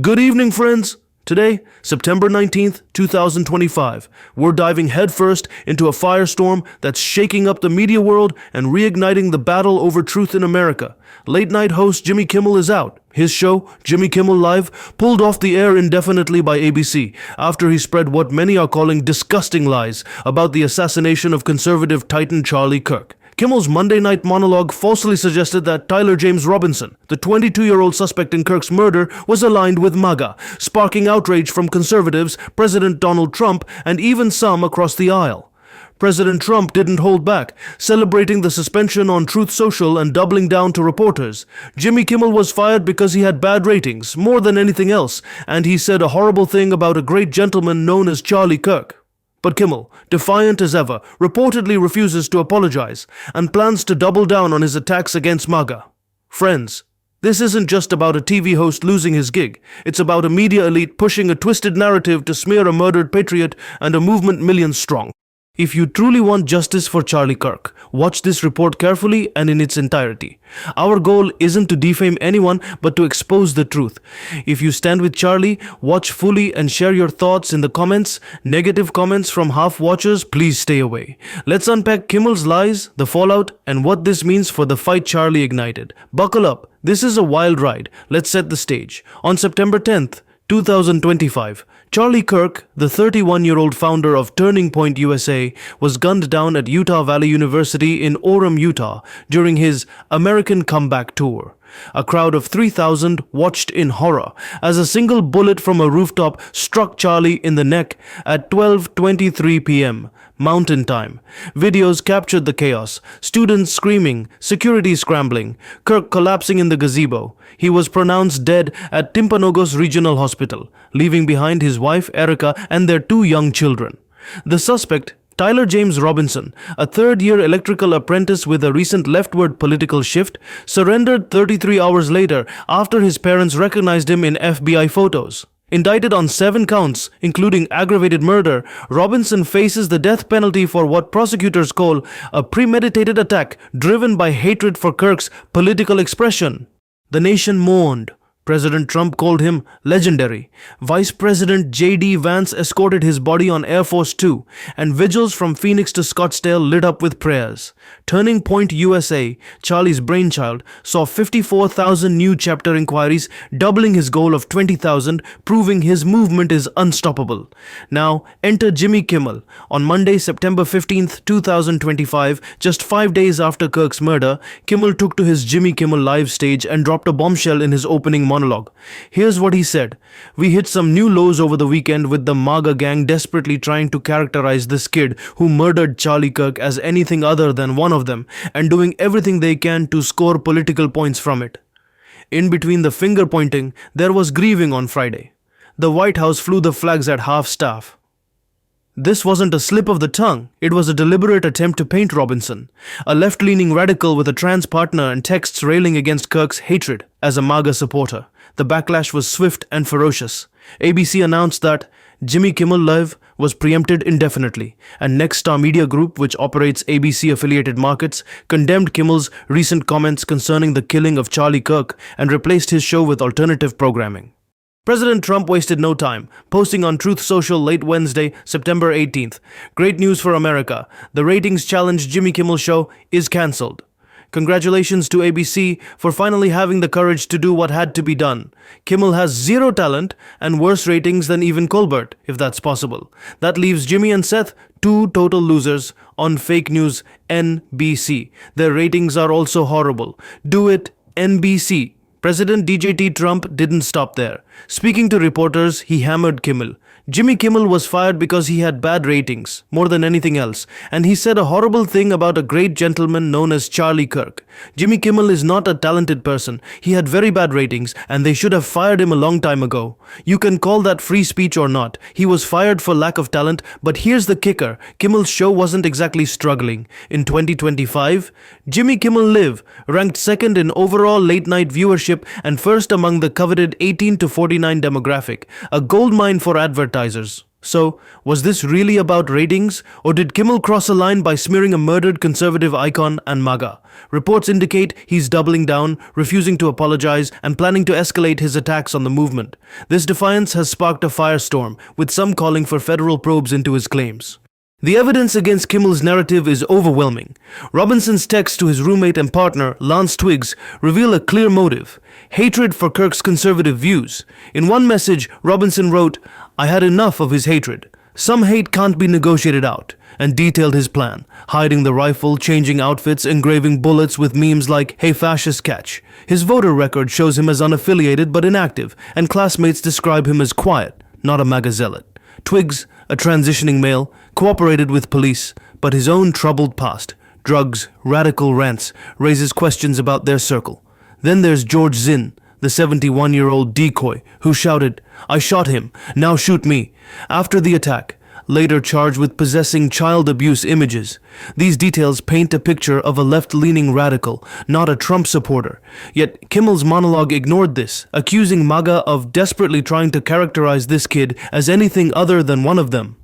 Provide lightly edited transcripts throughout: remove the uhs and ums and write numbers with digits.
Good evening, friends. Today, September 19th, 2025, we're diving headfirst into a firestorm that's shaking up the media world and reigniting the battle over truth in America. Late night host Jimmy Kimmel is out. His show, Jimmy Kimmel Live, pulled off the air indefinitely by ABC after he spread what many are calling disgusting lies about the assassination of conservative titan Charlie Kirk. Kimmel's Monday night monologue falsely suggested that Tyler James Robinson, the 22-year-old suspect in Kirk's murder, was aligned with MAGA, sparking outrage from conservatives, President Donald Trump, and even some across the aisle. President Trump didn't hold back, celebrating the suspension on Truth Social and doubling down to reporters. Jimmy Kimmel was fired because he had bad ratings, more than anything else, and he said a horrible thing about a great gentleman known as Charlie Kirk. But Kimmel, defiant as ever, reportedly refuses to apologize and plans to double down on his attacks against MAGA. Friends, this isn't just about a TV host losing his gig. It's about a media elite pushing a twisted narrative to smear a murdered patriot and a movement millions strong. If you truly want justice for Charlie Kirk, watch this report carefully and in its entirety. Our goal isn't to defame anyone, but to expose the truth. If you stand with Charlie, watch fully and share your thoughts in the comments. Negative comments from half-watchers, please stay away. Let's unpack Kimmel's lies, the fallout, and what this means for the fight Charlie ignited. Buckle up. This is a wild ride. Let's set the stage. On September 10th, 2025, Charlie Kirk, the 31-year-old founder of Turning Point USA, was gunned down at Utah Valley University in Orem, Utah, during his American Comeback Tour. A crowd of 3,000 watched in horror as a single bullet from a rooftop struck Charlie in the neck at 12:23 p.m. Mountain Time. Videos captured the chaos, students screaming, security scrambling, Kirk collapsing in the gazebo. He was pronounced dead at Timpanogos Regional Hospital, leaving behind his wife Erika and their 2 young children. The suspect, Tyler James Robinson, a third-year electrical apprentice with a recent leftward political shift, surrendered 33 hours later after his parents recognized him in FBI photos. Indicted on 7 counts, including aggravated murder, Robinson faces the death penalty for what prosecutors call a premeditated attack driven by hatred for Kirk's political expression. The nation mourned. President Trump called him legendary. Vice President J.D. Vance escorted his body on Air Force 2, and vigils from Phoenix to Scottsdale lit up with prayers. Turning Point USA, Charlie's brainchild, saw 54,000 new chapter inquiries, doubling his goal of 20,000, proving his movement is unstoppable. Now, enter Jimmy Kimmel. On Monday, September 15th, 2025, just 5 days after Kirk's murder, Kimmel took to his Jimmy Kimmel Live stage and dropped a bombshell in his opening monologue. Here's what he said. We hit some new lows over the weekend with the MAGA gang desperately trying to characterize this kid who murdered Charlie Kirk as anything other than one of them and doing everything they can to score political points from it. In between the finger pointing, there was grieving on Friday. The White House flew the flags at half-staff. This wasn't a slip of the tongue, it was a deliberate attempt to paint Robinson, a left-leaning radical with a trans partner and texts railing against Kirk's hatred, as a MAGA supporter. The backlash was swift and ferocious. ABC announced that Jimmy Kimmel Live was preempted indefinitely, and Next Star Media Group, which operates ABC-affiliated markets, condemned Kimmel's recent comments concerning the killing of Charlie Kirk and replaced his show with alternative programming. President Trump wasted no time, posting on Truth Social late Wednesday, September 18th. Great news for America. The ratings challenge Jimmy Kimmel Show is cancelled. Congratulations to ABC for finally having the courage to do what had to be done. Kimmel has 0 talent and worse ratings than even Colbert, if that's possible. That leaves Jimmy and Seth 2 total losers on fake news NBC. Their ratings are also horrible. Do it, NBC. President DJT Trump didn't stop there. Speaking to reporters, he hammered Kimmel. Jimmy Kimmel was fired because he had bad ratings, more than anything else, and he said a horrible thing about a great gentleman known as Charlie Kirk. Jimmy Kimmel is not a talented person. He had very bad ratings, and they should have fired him a long time ago. You can call that free speech or not. He was fired for lack of talent, but here's the kicker. Kimmel's show wasn't exactly struggling. In 2025, Jimmy Kimmel Live ranked 2nd in overall late-night viewership and first among the coveted 18 to 49 demographic, a goldmine for advertisers. So, was this really about ratings, or did Kimmel cross a line by smearing a murdered conservative icon and MAGA? Reports indicate he's doubling down, refusing to apologize, and planning to escalate his attacks on the movement. This defiance has sparked a firestorm, with some calling for federal probes into his claims. The evidence against Kimmel's narrative is overwhelming. Robinson's texts to his roommate and partner, Lance Twiggs, reveal a clear motive: hatred for Kirk's conservative views. In one message, Robinson wrote, "I had enough of his hatred. Some hate can't be negotiated out," and detailed his plan, hiding the rifle, changing outfits, engraving bullets with memes like, "Hey fascist, catch." His voter record shows him as unaffiliated but inactive, and classmates describe him as quiet, not a MAGA zealot. Twiggs, a transitioning male, cooperated with police, but his own troubled past, drugs, radical rants, raises questions about their circle. Then there's George Zinn, the 71-year-old decoy, who shouted, "I shot him, now shoot me," after the attack, later charged with possessing child abuse images. These details paint a picture of a left-leaning radical, not a Trump supporter. Yet Kimmel's monologue ignored this, accusing MAGA of desperately trying to characterize this kid as anything other than one of them.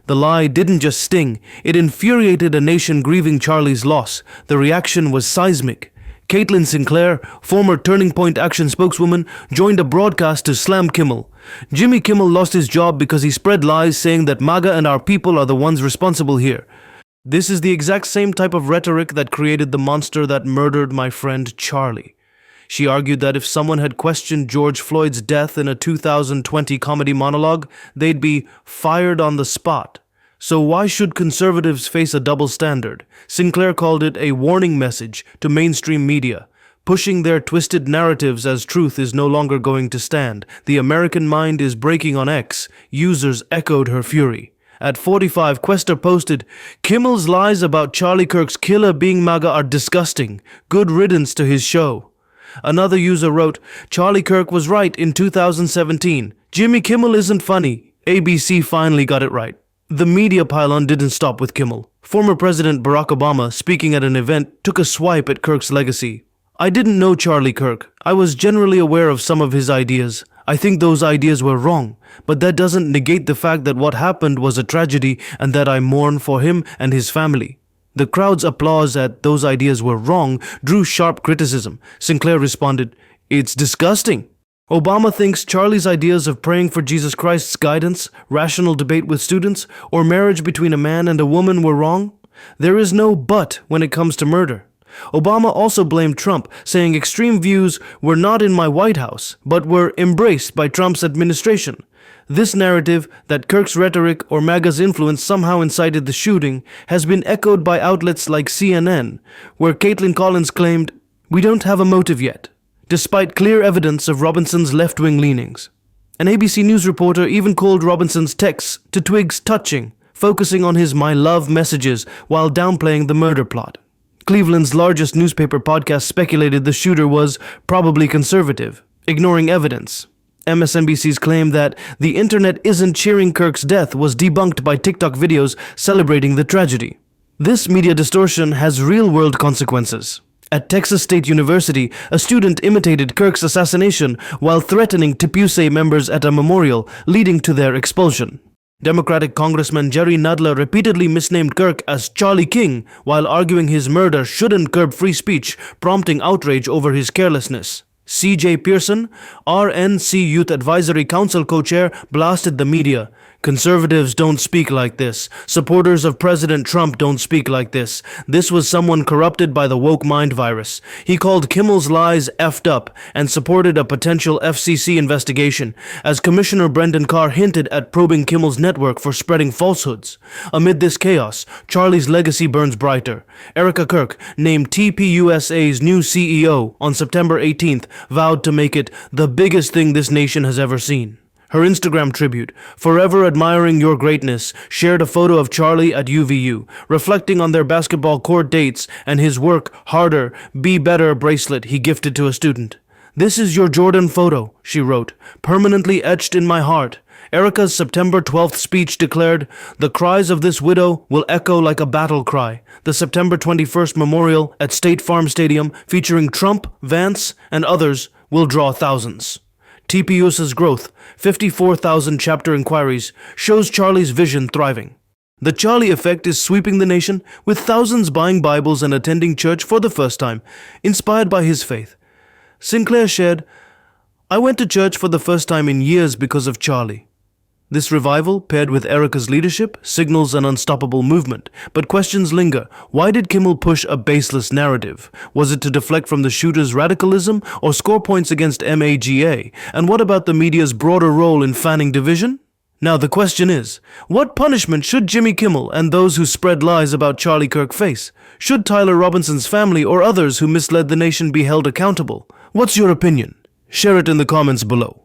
The lie didn't just sting, it infuriated a nation grieving Charlie's loss. The reaction was seismic. Caitlin Sinclair, former Turning Point Action spokeswoman, joined a broadcast to slam Kimmel. Jimmy Kimmel lost his job because he spread lies saying that MAGA and our people are the ones responsible here. This is the exact same type of rhetoric that created the monster that murdered my friend Charlie. She argued that if someone had questioned George Floyd's death in a 2020 comedy monologue, they'd be fired on the spot. So why should conservatives face a double standard? Sinclair called it a warning message to mainstream media. Pushing their twisted narratives as truth is no longer going to stand. The American mind is breaking on X. Users echoed her fury. At 45, Quester posted, "Kimmel's lies about Charlie Kirk's killer being MAGA are disgusting. Good riddance to his show." Another user wrote, "Charlie Kirk was right in 2017. Jimmy Kimmel isn't funny. ABC finally got it right." The media pylon didn't stop with Kimmel. Former President Barack Obama, speaking at an event, took a swipe at Kirk's legacy. "I didn't know Charlie Kirk. I was generally aware of some of his ideas. I think those ideas were wrong, but that doesn't negate the fact that what happened was a tragedy and that I mourn for him and his family." The crowd's applause at "those ideas were wrong" drew sharp criticism. Sinclair responded, "It's disgusting." Obama thinks Charlie's ideas of praying for Jesus Christ's guidance, rational debate with students, or marriage between a man and a woman were wrong. There is no but when it comes to murder. Obama also blamed Trump, saying extreme views were not in my White House, but were embraced by Trump's administration. This narrative, that Kirk's rhetoric or MAGA's influence somehow incited the shooting, has been echoed by outlets like CNN, where Caitlin Collins claimed, "We don't have a motive yet," despite clear evidence of Robinson's left-wing leanings. An ABC News reporter even called Robinson's texts to Twiggs touching, focusing on his "my love" messages while downplaying the murder plot. Cleveland's largest newspaper podcast speculated the shooter was probably conservative, ignoring evidence. MSNBC's claim that the internet isn't cheering Kirk's death was debunked by TikTok videos celebrating the tragedy. This media distortion has real-world consequences. At Texas State University, a student imitated Kirk's assassination while threatening Tippusay members at a memorial, leading to their expulsion. Democratic Congressman Jerry Nadler repeatedly misnamed Kirk as Charlie King while arguing his murder shouldn't curb free speech, prompting outrage over his carelessness. C.J. Pearson, RNC Youth Advisory Council co-chair, blasted the media. "Conservatives don't speak like this. Supporters of President Trump don't speak like this. This was someone corrupted by the woke mind virus." He called Kimmel's lies effed up and supported a potential FCC investigation, as Commissioner Brendan Carr hinted at probing Kimmel's network for spreading falsehoods. Amid this chaos, Charlie's legacy burns brighter. Erika Kirk, named TPUSA's new CEO on September 18th, vowed to make it the biggest thing this nation has ever seen. Her Instagram tribute, "Forever admiring your greatness," shared a photo of Charlie at UVU, reflecting on their basketball court dates and his "Work Harder, Be Better" bracelet he gifted to a student. "This is your Jordan photo," she wrote, "permanently etched in my heart." Erika's September 12th speech declared, "The cries of this widow will echo like a battle cry." The September 21st memorial at State Farm Stadium, featuring Trump, Vance, and others, will draw thousands. TPUS's growth, 54,000 chapter inquiries, shows Charlie's vision thriving. The Charlie effect is sweeping the nation, with thousands buying Bibles and attending church for the first time, inspired by his faith. Sinclair shared, "I went to church for the first time in years because of Charlie." This revival, paired with Erika's leadership, signals an unstoppable movement. But questions linger. Why did Kimmel push a baseless narrative? Was it to deflect from the shooter's radicalism or score points against MAGA? And what about the media's broader role in fanning division? Now the question is, what punishment should Jimmy Kimmel and those who spread lies about Charlie Kirk face? Should Tyler Robinson's family or others who misled the nation be held accountable? What's your opinion? Share it in the comments below.